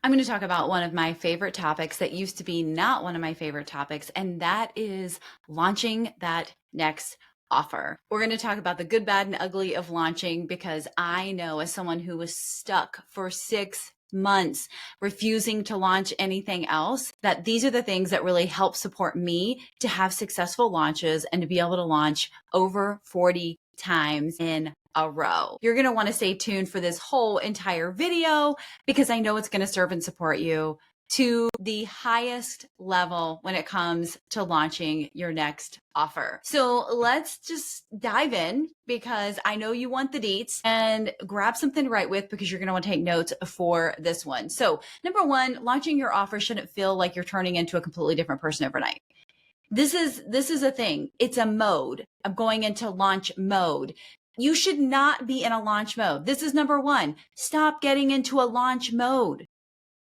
I'm going to talk about one of my favorite topics that used to be not one of my favorite topics, and that is launching that next offer. We're going to talk about the good, bad, and ugly of launching because I know, as someone who was stuck for 6 months refusing to launch anything else, that these are the things that really help support me to have successful launches and to be able to launch over 40 times in a row. You're going to want to stay tuned for this whole entire video because I know it's going to serve and support you to the highest level when it comes to launching your next offer. So let's just dive in because I know you want the deets, and grab something to write with because you're going to want to take notes for this one. So number one, launching your offer shouldn't feel like you're turning into a completely different person overnight. This is a thing. It's a mode. I'm going into launch mode. You should not be in a launch mode. This is number one. Stop getting into a launch mode.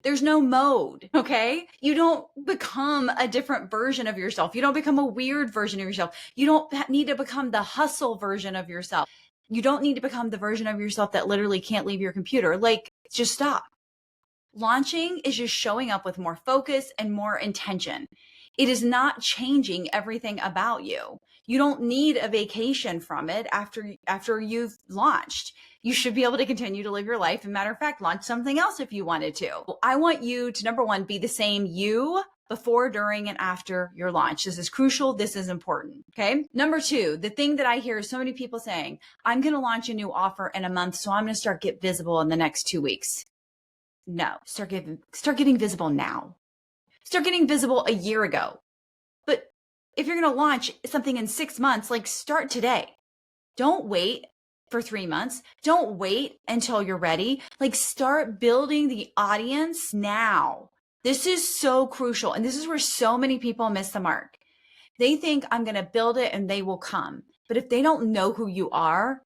There's no mode, okay? You don't become a different version of yourself. You don't become a weird version of yourself. You don't need to become the hustle version of yourself. You don't need to become the version of yourself that literally can't leave your computer. Like, just stop. Launching is just showing up with more focus and more intention. It is not changing everything about you. You don't need a vacation from it after you've launched. You should be able to continue to live your life. And matter of fact, launch something else if you wanted to. I want you to, number one, be the same you before, during, and after your launch. This is crucial. This is important. Okay. Number two, the thing that I hear so many people saying, I'm going to launch a new offer in a month, so I'm going to start get visible in the next 2 weeks. No, start getting visible now. Start getting visible a year ago. But if you're going to launch something in 6 months, like, start today. Don't wait for 3 months. Don't wait until you're ready. Like, start building the audience now. This is so crucial. And this is where so many people miss the mark. They think, I'm going to build it and they will come. But if they don't know who you are,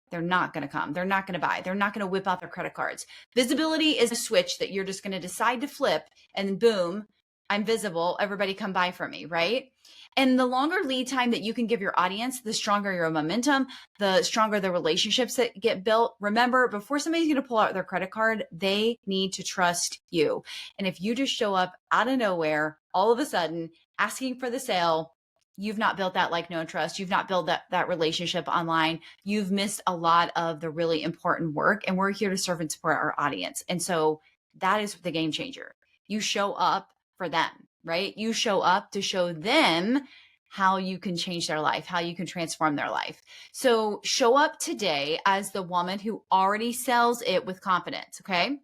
they're not going to come. They're not going to buy. They're not going to whip out their credit cards. Visibility is a switch that you're just going to decide to flip, and then boom, I'm visible. Everybody come buy from me, right? And the longer lead time that you can give your audience, the stronger your momentum, the stronger the relationships that get built. Remember, before somebody's going to pull out their credit card, they need to trust you. And if you just show up out of nowhere, all of a sudden, asking for the sale, you've not built that like, no trust. You've not built that relationship online. You've missed a lot of the really important work, and we're here to serve and support our audience. And so that is the game changer. You show up for them, right? You show up to show them how you can change their life, how you can transform their life. So show up today as the woman who already sells it with confidence. Okay.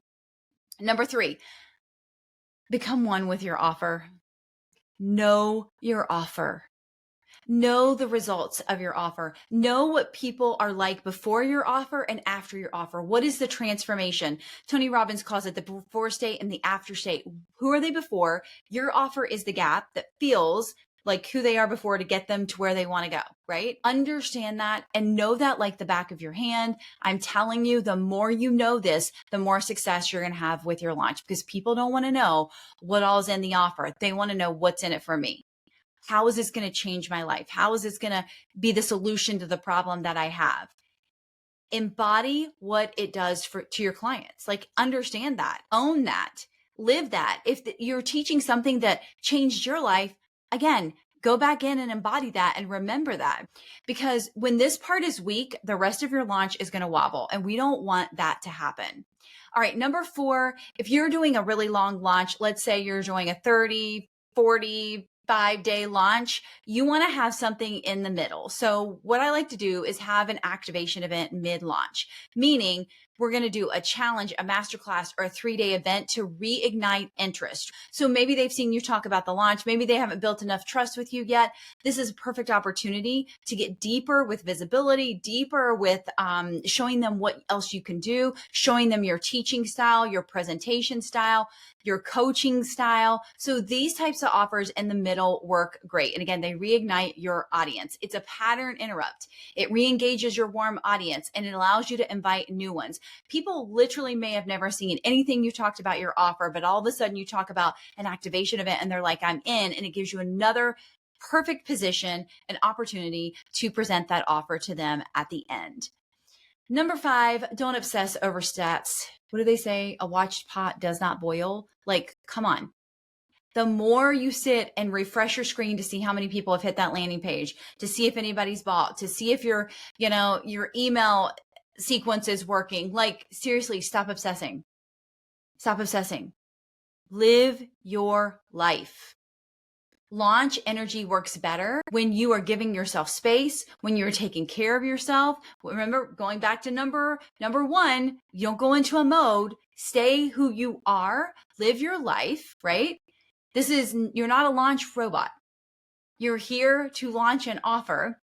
Number three, become one with your offer. Know your offer. Know the results of your offer. Know what people are like before your offer and after your offer. What is the transformation? Tony Robbins calls it the before state and the after state. Who are they before? Your offer is the gap that feels like who they are before to get them to where they want to go, right? Understand that and know that like the back of your hand. I'm telling you, the more you know this, the more success you're going to have with your launch, because people don't want to know what all is in the offer. They want to know what's in it for me. How is this going to change my life? How is this going to be the solution to the problem that I have? Embody what it does to your clients. Like, understand that, own that, live that. If you're teaching something that changed your life, again, go back in and embody that and remember that, because when this part is weak, the rest of your launch is going to wobble, and we don't want that to happen. All right. Number four, if you're doing a really long launch, let's say you're doing a 30, 40, 5-day launch, you want to have something in the middle. So what I like to do is have an activation event mid-launch, meaning we're going to do a challenge, a masterclass, or a 3-day event to reignite interest. So maybe they've seen you talk about the launch. Maybe they haven't built enough trust with you yet. This is a perfect opportunity to get deeper with visibility, deeper with showing them what else you can do, showing them your teaching style, your presentation style, your coaching style. So these types of offers in the middle work great. And again, they reignite your audience. It's a pattern interrupt. It re-engages your warm audience, and it allows you to invite new ones. People literally may have never seen anything you talked about your offer, but all of a sudden you talk about an activation event and they're like, I'm in, and it gives you another perfect position and opportunity to present that offer to them at the end. Number five, don't obsess over stats. what do they say? A watched pot does not boil. Like, come on. The more you sit and refresh your screen to see how many people have hit that landing page, to see if anybody's bought, to see if your email sequence is working. Like, seriously, stop obsessing. Stop obsessing. Live your life. Launch energy works better when you are giving yourself space, when you're taking care of yourself. Remember, going back to number one, you don't go into a mode. Stay who you are. Live your life, right? You're not a launch robot. You're here to launch an offer.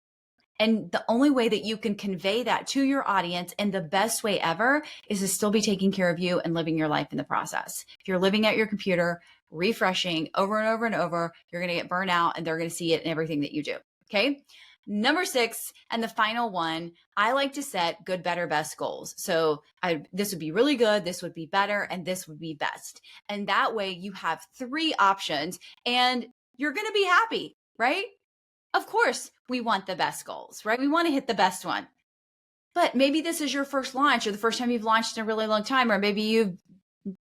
And the only way that you can convey that to your audience in the best way ever is to still be taking care of you and living your life in the process. If you're living at your computer, refreshing over and over and over, you're going to get burnt out and they're going to see it in everything that you do. Okay. Number 6, and the final one, I like to set good, better, best goals. So this would be really good, this would be better, and this would be best. And that way you have 3 options and you're going to be happy, right? Of course, we want the best goals, right? We want to hit the best one. But maybe this is your first launch or the first time you've launched in a really long time, or maybe you've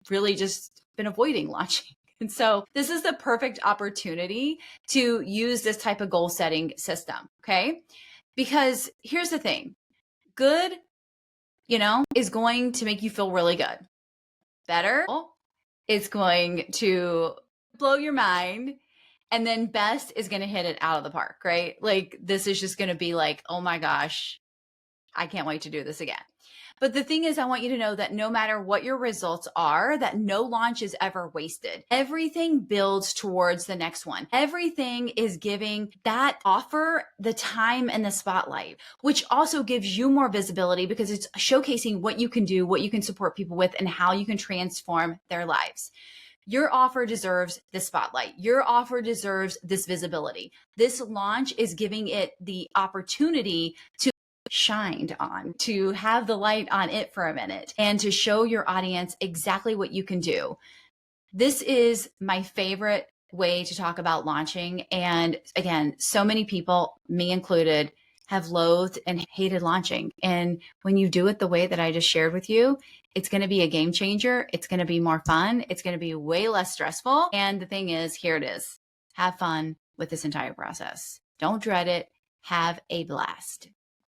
really just been avoiding launching. And so this is the perfect opportunity to use this type of goal setting system, okay? Because here's the thing. Good, is going to make you feel really good. Better is going to blow your mind. And then best is going to hit it out of the park, right? Like, this is just going to be like, oh my gosh, I can't wait to do this again. But the thing is, I want you to know that no matter what your results are, that no launch is ever wasted. Everything builds towards the next one. Everything is giving that offer the time and the spotlight, which also gives you more visibility because it's showcasing what you can do, what you can support people with, and how you can transform their lives. Your offer deserves the spotlight. Your offer deserves this visibility. This launch is giving it the opportunity to shine on, to have the light on it for a minute, and to show your audience exactly what you can do. This is my favorite way to talk about launching. And again, so many people, me included, have loathed and hated launching. And when you do it the way that I just shared with you, it's going to be a game changer. It's going to be more fun. It's going to be way less stressful. And the thing is, here it is. Have fun with this entire process. Don't dread it. Have a blast.